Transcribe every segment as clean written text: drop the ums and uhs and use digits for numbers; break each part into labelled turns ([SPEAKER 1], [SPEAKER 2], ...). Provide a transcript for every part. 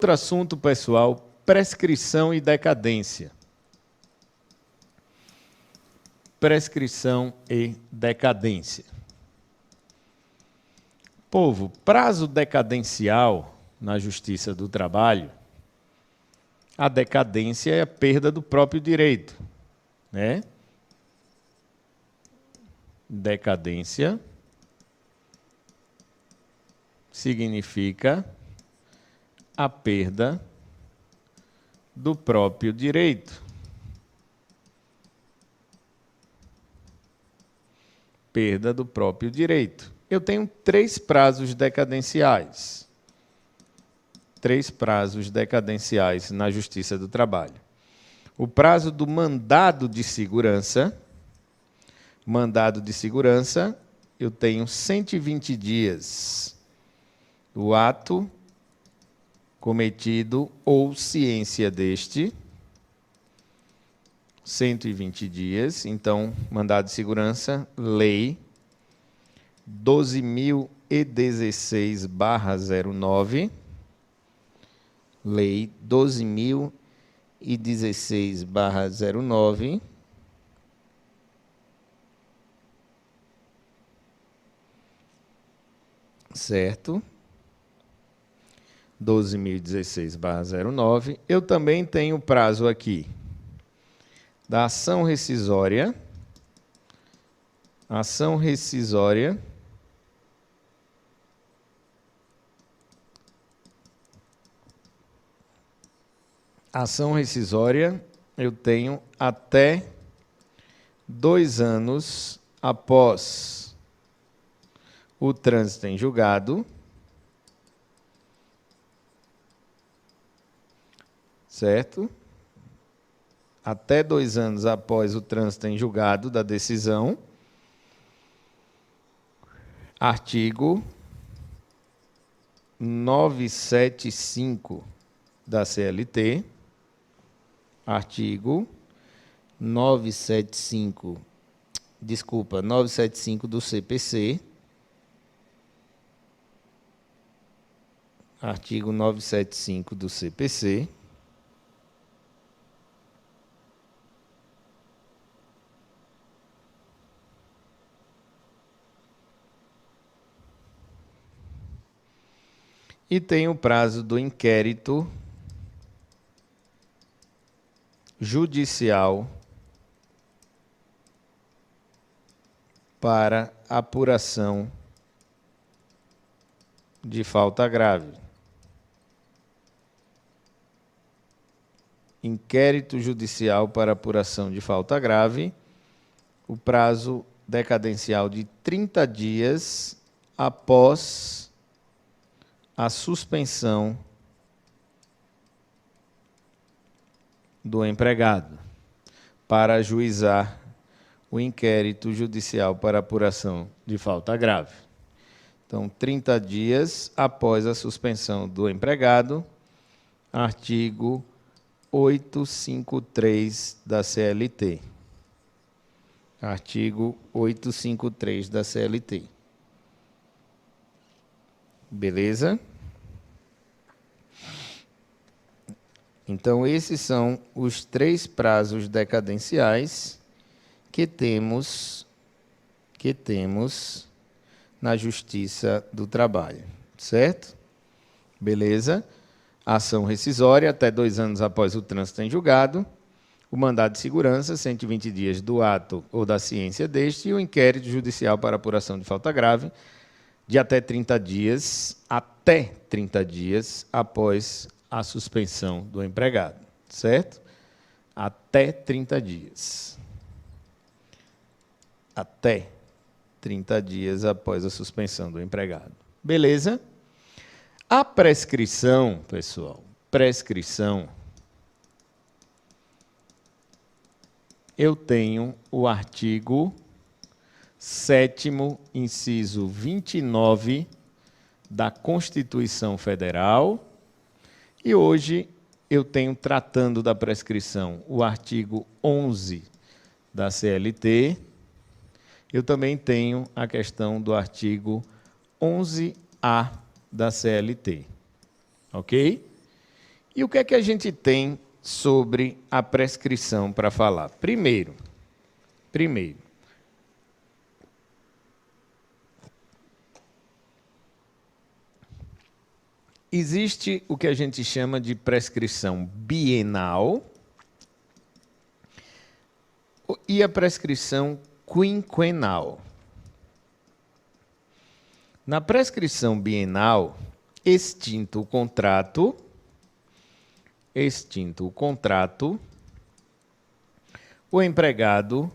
[SPEAKER 1] Outro assunto, pessoal, prescrição e decadência. Prescrição e decadência. Povo, prazo decadencial na Justiça do Trabalho, a decadência é a perda do próprio direito, né? Decadência significa a perda do próprio direito. Perda do próprio direito. Eu tenho 3 prazos decadenciais. 3 prazos decadenciais na Justiça do Trabalho. O prazo do mandado de segurança. Mandado de segurança, eu tenho 120 dias. O ato cometido ou ciência deste, 120 dias. Então, mandado de segurança, lei 12.016/09, lei 12.016/09, certo? 12.016/09. Eu também tenho o prazo aqui da ação rescisória. Ação rescisória. Ação rescisória, eu tenho até 2 anos após o trânsito em julgado. Certo? Até 2 anos após o trânsito em julgado da decisão. Artigo 975 da CLT. Artigo 975 do CPC. Artigo 975 do CPC. E tem o prazo do inquérito judicial para apuração de falta grave. Inquérito judicial para apuração de falta grave, o prazo decadencial de 30 dias após a suspensão do empregado para ajuizar o inquérito judicial para apuração de falta grave. Então, 30 dias após a suspensão do empregado, artigo 853 da CLT. Artigo 853 da CLT. Beleza? Então, esses são os 3 prazos decadenciais que temos na Justiça do Trabalho, certo? Beleza? Ação rescisória, até 2 anos após o trânsito em julgado. O mandado de segurança, 120 dias do ato ou da ciência deste. E o inquérito judicial para apuração de falta grave, de até 30 dias após a suspensão do empregado, certo? Até 30 dias. Até 30 dias após a suspensão do empregado. Beleza? A prescrição, pessoal, eu tenho o artigo 7º, inciso 29 da Constituição Federal. E hoje eu tenho, tratando da prescrição, o artigo 11 da CLT. Eu também tenho a questão do artigo 11A da CLT. Ok? E o que é que a gente tem sobre a prescrição para falar? Primeiro, existe o que a gente chama de prescrição bienal e a prescrição quinquenal. Na prescrição bienal, extinto o contrato, o empregado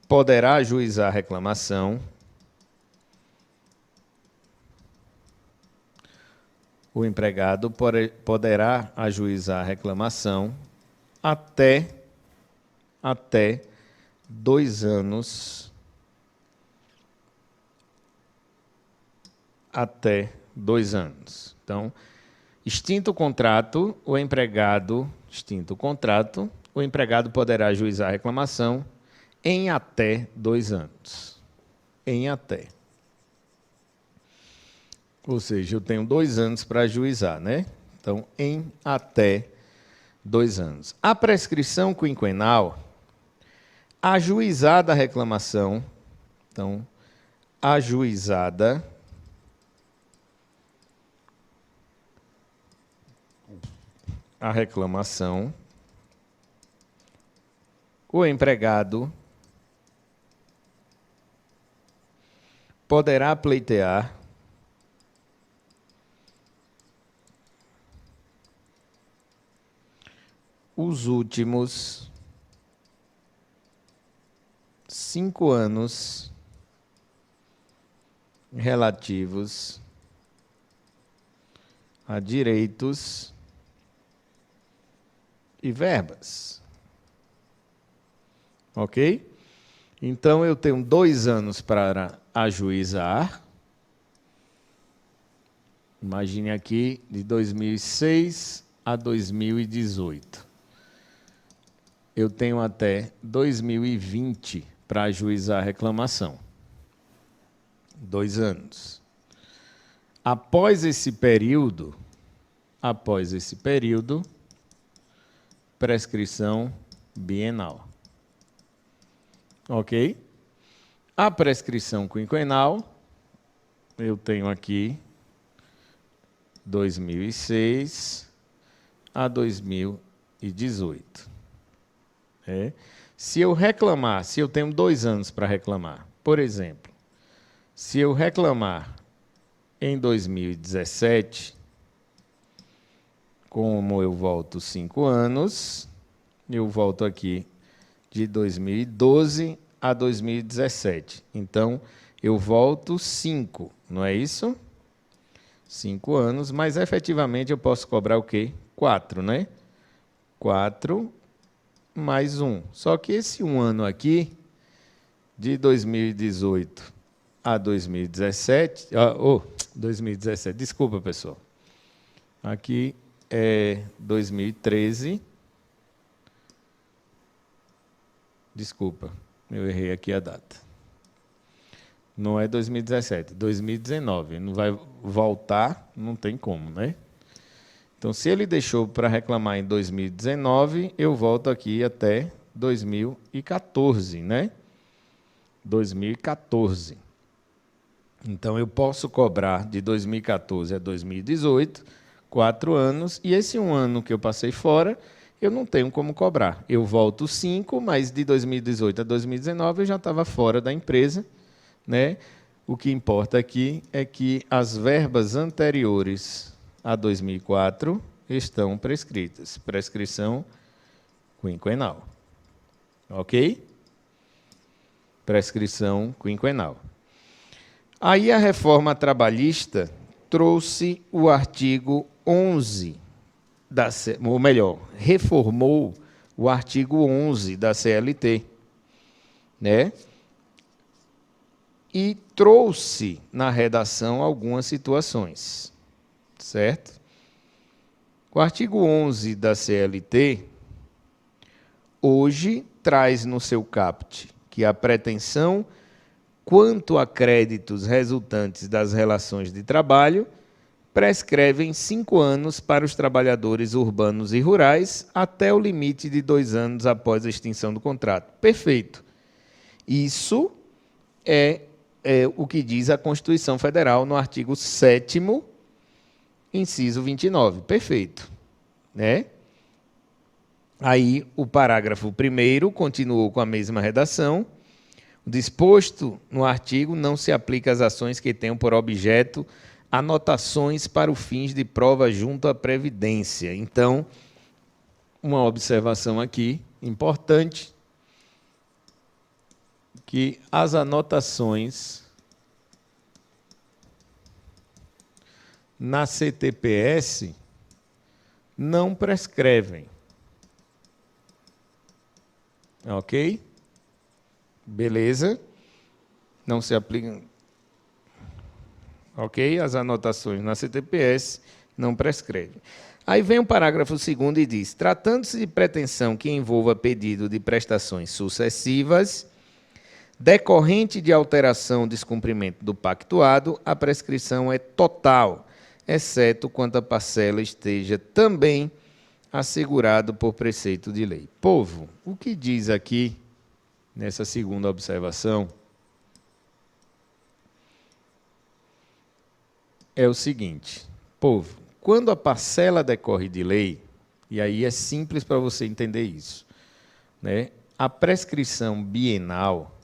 [SPEAKER 1] poderá ajuizar a reclamação, até 2 anos. Então, extinto o contrato, o empregado poderá ajuizar a reclamação em até 2 anos. Ou seja, eu tenho 2 anos para ajuizar, né? Então, em até 2 anos. A prescrição quinquenal, ajuizada a reclamação, então, ajuizada a reclamação, o empregado poderá pleitear os últimos 5 anos relativos a direitos e verbas. Ok? Então, eu tenho 2 anos para ajuizar. Imagine aqui, de 2006 a 2018. Eu tenho até 2020 para ajuizar a reclamação. 2 anos. Após esse período, prescrição bienal. Ok? A prescrição quinquenal, eu tenho aqui 2006 a 2018. Se eu reclamar, se eu tenho 2 anos para reclamar, por exemplo, se eu reclamar em 2017, como eu volto 5 anos, eu volto aqui de 2012 a 2017. Então, eu volto 5, não é isso? 5 anos, mas efetivamente eu posso cobrar o quê? 4, né? 4 mais 1. Só que esse 1 ano aqui, de 2018 a 2017... 2017, desculpa, pessoal. Aqui é 2013. Desculpa, eu errei aqui a data. Não é 2017, 2019. Não vai voltar, não tem como, né? Então, se ele deixou para reclamar em 2019, eu volto aqui até 2014, né? 2014. Então, eu posso cobrar de 2014 a 2018, 4 anos, e esse 1 ano que eu passei fora, eu não tenho como cobrar. Eu volto 5, mas de 2018 a 2019 eu já estava fora da empresa, né? O que importa aqui é que as verbas anteriores a 2004 estão prescritas. Prescrição quinquenal. Ok? Prescrição quinquenal. Aí a reforma trabalhista trouxe o artigo 11, ou melhor, reformou o artigo 11 da CLT, né? E trouxe na redação algumas situações, certo? O artigo 11 da CLT, hoje, traz no seu caput que a pretensão quanto a créditos resultantes das relações de trabalho prescrevem 5 anos para os trabalhadores urbanos e rurais, até o limite de 2 anos após a extinção do contrato. Perfeito. Isso é o que diz a Constituição Federal no artigo 7º, inciso 29. Perfeito. Né? Aí, o parágrafo 1º continuou com a mesma redação. O disposto no artigo não se aplica às ações que tenham por objeto anotações para os fins de prova junto à Previdência. Então, uma observação aqui importante, que as anotações na CTPS não prescrevem. Ok? Beleza? Não se aplica. Ok? As anotações na CTPS não prescrevem. Aí vem o parágrafo 2º e diz: tratando-se de pretensão que envolva pedido de prestações sucessivas, decorrente de alteração ou descumprimento do pactuado, a prescrição é total, exceto quando a parcela esteja também assegurado por preceito de lei. Povo, o que diz aqui, nessa segunda observação, é o seguinte: povo, quando a parcela decorre de lei, e aí é simples para você entender isso, né? A prescrição bienal,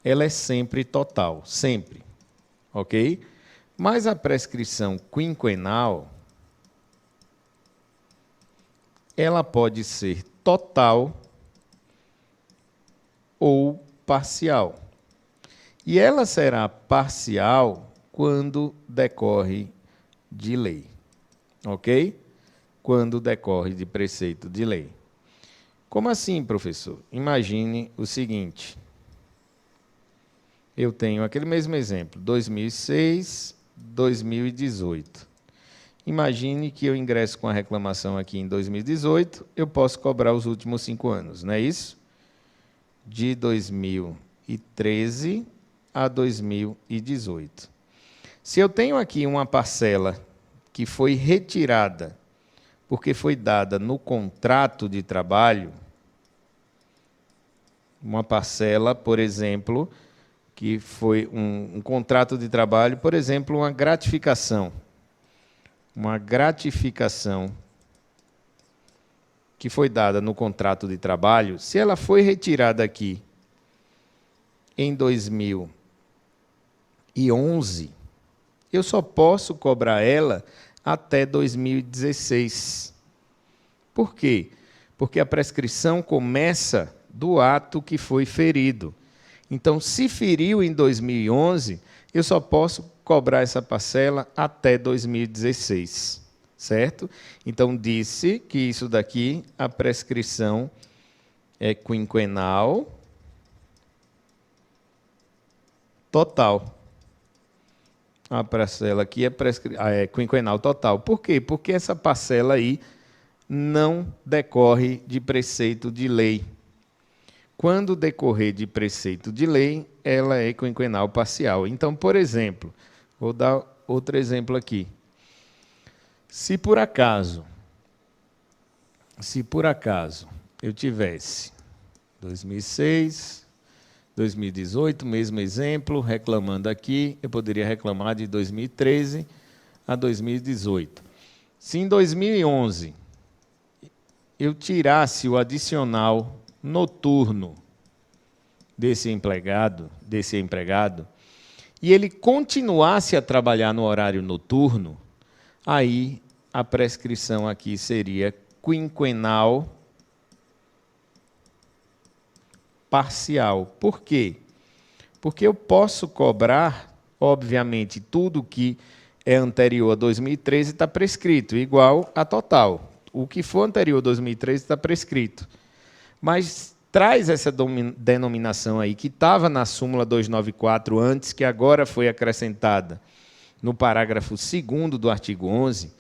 [SPEAKER 1] ela é sempre total, sempre, ok? Mas a prescrição quinquenal, ela pode ser total ou parcial. E ela será parcial quando decorre de lei, ok? Quando decorre de preceito de lei. Como assim, professor? Imagine o seguinte: eu tenho aquele mesmo exemplo, 2006, 2018. Imagine que eu ingresso com a reclamação aqui em 2018, eu posso cobrar os últimos 5 anos, não é isso? De 2013 a 2018. Se eu tenho aqui uma parcela que foi retirada porque foi dada no contrato de trabalho, uma parcela, por exemplo, que foi um contrato de trabalho, por exemplo, uma gratificação que foi dada no contrato de trabalho, se ela foi retirada aqui em 2011, eu só posso cobrar ela até 2016. Por quê? Porque a prescrição começa do ato que foi ferido. Então, se feriu em 2011, eu só posso cobrar essa parcela até 2016, certo? Então, disse que isso daqui, a prescrição é quinquenal total. A parcela aqui é quinquenal total. Por quê? Porque essa parcela aí não decorre de preceito de lei. Quando decorrer de preceito de lei, ela é quinquenal parcial. Então, por exemplo, vou dar outro exemplo aqui. Se por acaso eu tivesse 2006, 2018, mesmo exemplo, reclamando aqui, eu poderia reclamar de 2013 a 2018. Se em 2011 eu tirasse o adicional noturno desse empregado, e ele continuasse a trabalhar no horário noturno, aí a prescrição aqui seria quinquenal parcial. Por quê? Porque eu posso cobrar, obviamente, tudo que é anterior a 2013 está prescrito, igual a total. O que for anterior a 2013 está prescrito. Mas traz essa denominação aí, que estava na súmula 294 antes, que agora foi acrescentada no parágrafo 2º do artigo 11,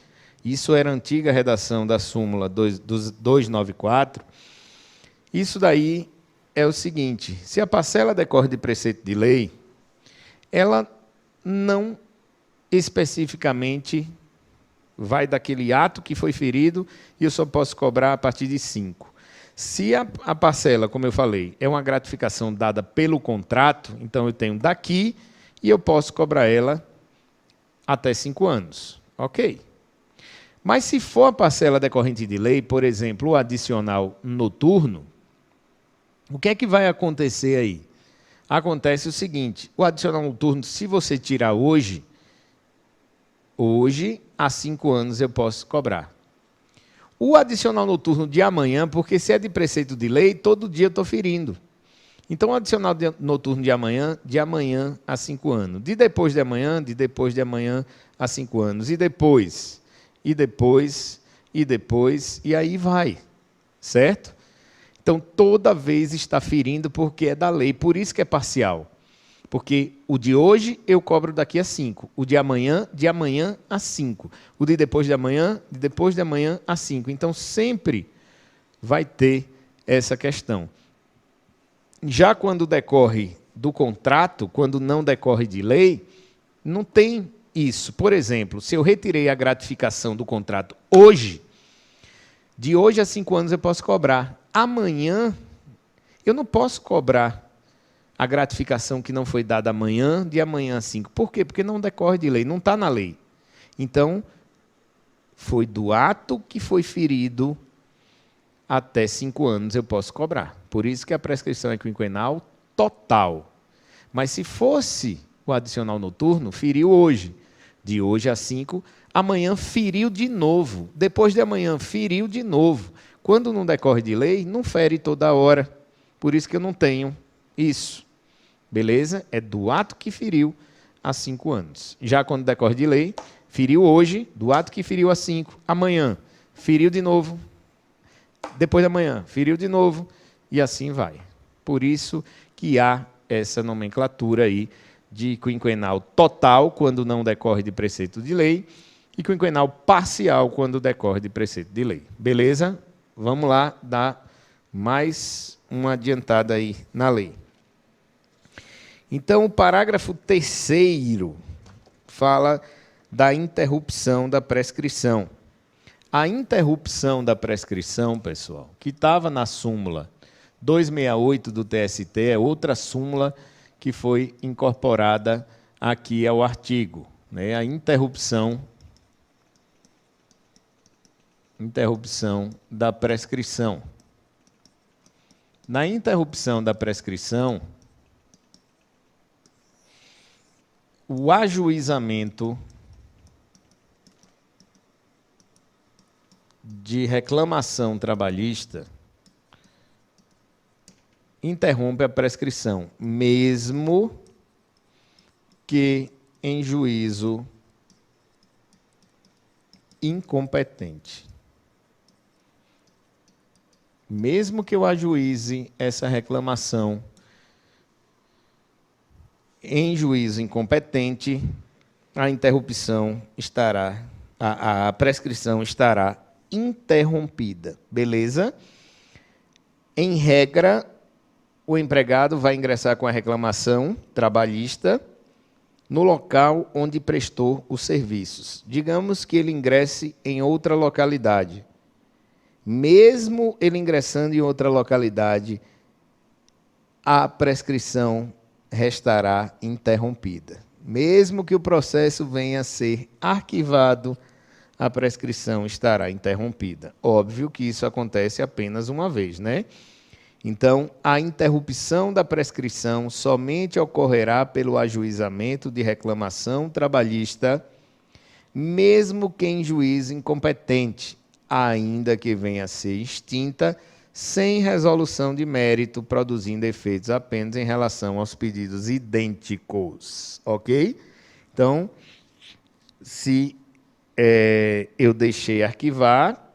[SPEAKER 1] isso era a antiga redação da súmula 294, isso daí é o seguinte: se a parcela decorre de preceito de lei, ela não especificamente vai daquele ato que foi ferido e eu só posso cobrar a partir de 5. Se a parcela, como eu falei, é uma gratificação dada pelo contrato, então eu tenho daqui e eu posso cobrar ela até 5 anos. Ok. Mas se for a parcela decorrente de lei, por exemplo, o adicional noturno, o que é que vai acontecer aí? Acontece o seguinte, o adicional noturno, se você tirar hoje, há 5 anos eu posso cobrar. O adicional noturno de amanhã, porque se é de preceito de lei, todo dia eu estou ferindo. Então, o adicional noturno de amanhã a 5 anos. De depois de amanhã a 5 anos. E depois, e aí vai. Certo? Então, toda vez está ferindo porque é da lei. Por isso que é parcial. Porque o de hoje eu cobro daqui a 5. O de amanhã a 5. O de depois de amanhã a 5. Então, sempre vai ter essa questão. Já quando decorre do contrato, quando não decorre de lei, não tem isso. Por exemplo, se eu retirei a gratificação do contrato hoje, de hoje a 5 anos eu posso cobrar. Amanhã, eu não posso cobrar a gratificação que não foi dada amanhã, de amanhã a 5. Por quê? Porque não decorre de lei, não está na lei. Então, foi do ato que foi ferido até 5 anos eu posso cobrar. Por isso que a prescrição é quinquenal total. Mas se fosse o adicional noturno, feriu hoje. De hoje a 5, amanhã feriu de novo. Depois de amanhã, feriu de novo. Quando não decorre de lei, não fere toda hora. Por isso que eu não tenho isso. Beleza? É do ato que feriu há 5 anos. Já quando decorre de lei, feriu hoje, do ato que feriu há 5. Amanhã, feriu de novo. Depois da manhã, feriu de novo, e assim vai. Por isso que há essa nomenclatura aí de quinquenal total, quando não decorre de preceito de lei, e quinquenal parcial, quando decorre de preceito de lei. Beleza? Vamos lá dar mais uma adiantada aí na lei. Então, o parágrafo 3º fala da interrupção da prescrição. A interrupção da prescrição, pessoal, que estava na súmula 268 do TST, é outra súmula que foi incorporada aqui ao artigo. Né? A interrupção da prescrição. Na interrupção da prescrição, o ajuizamento de reclamação trabalhista interrompe a prescrição, mesmo que em juízo incompetente. Mesmo que eu ajuize essa reclamação em juízo incompetente, a interrupção estará, a prescrição estará interrompida. Beleza? Em regra, o empregado vai ingressar com a reclamação trabalhista no local onde prestou os serviços. Digamos que ele ingresse em outra localidade. Mesmo ele ingressando em outra localidade, a prescrição restará interrompida. Mesmo que o processo venha a ser arquivado, a prescrição estará interrompida. Óbvio que isso acontece apenas uma vez, né? Então, a interrupção da prescrição somente ocorrerá pelo ajuizamento de reclamação trabalhista, mesmo que em juízo incompetente, ainda que venha a ser extinta, sem resolução de mérito, produzindo efeitos apenas em relação aos pedidos idênticos. Ok? Então, se eu deixei arquivar,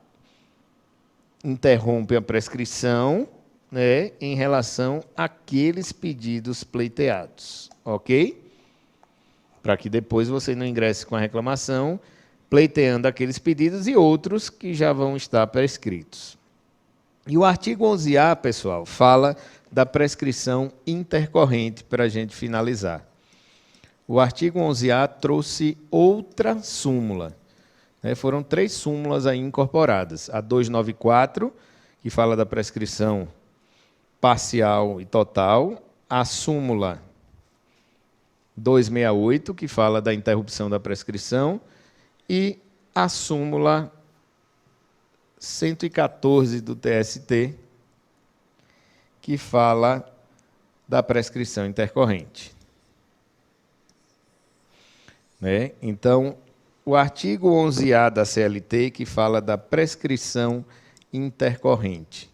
[SPEAKER 1] interrompe a prescrição, né, em relação àqueles pedidos pleiteados. Ok? Para que depois você não ingresse com a reclamação, pleiteando aqueles pedidos e outros que já vão estar prescritos. E o artigo 11A, pessoal, fala da prescrição intercorrente, para a gente finalizar. O artigo 11A trouxe outra súmula. Foram 3 súmulas aí incorporadas. A 294, que fala da prescrição parcial e total. A súmula 268, que fala da interrupção da prescrição. E a súmula 114 do TST, que fala da prescrição intercorrente. Então, o artigo 11A da CLT, que fala da prescrição intercorrente.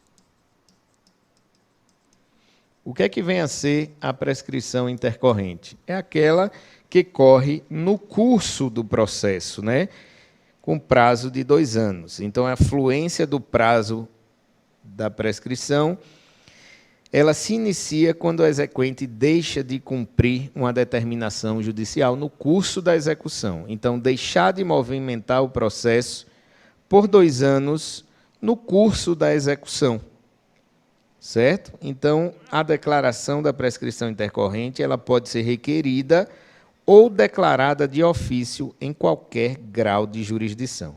[SPEAKER 1] O que é que vem a ser a prescrição intercorrente? É aquela que corre no curso do processo, com prazo de 2 anos. Então, a fluência do prazo da prescrição, ela se inicia quando o exequente deixa de cumprir uma determinação judicial no curso da execução. Então, deixar de movimentar o processo por 2 anos no curso da execução. Certo? Então, a declaração da prescrição intercorrente, ela pode ser requerida ou declarada de ofício em qualquer grau de jurisdição.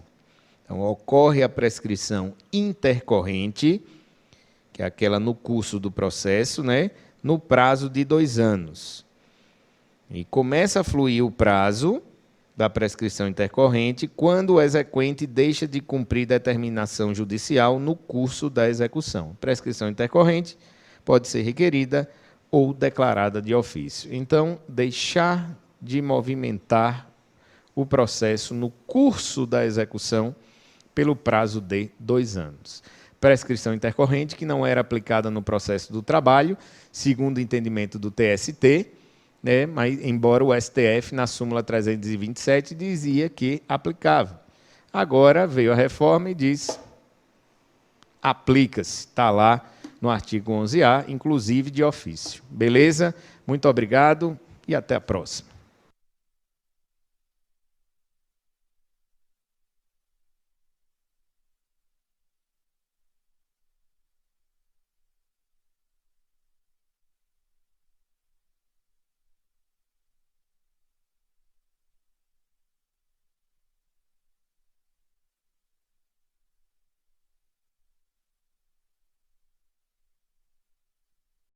[SPEAKER 1] Então, ocorre a prescrição intercorrente, que é aquela no curso do processo, no prazo de 2 anos. E começa a fluir o prazo da prescrição intercorrente quando o exequente deixa de cumprir determinação judicial no curso da execução. Prescrição intercorrente pode ser requerida ou declarada de ofício. Então, deixar de movimentar o processo no curso da execução pelo prazo de 2 anos. Prescrição intercorrente que não era aplicada no processo do trabalho, segundo o entendimento do TST, mas embora o STF, na súmula 327, dizia que aplicava. Agora veio a reforma e diz, aplica-se, está lá no artigo 11A, inclusive de ofício. Beleza? Muito obrigado e até a próxima.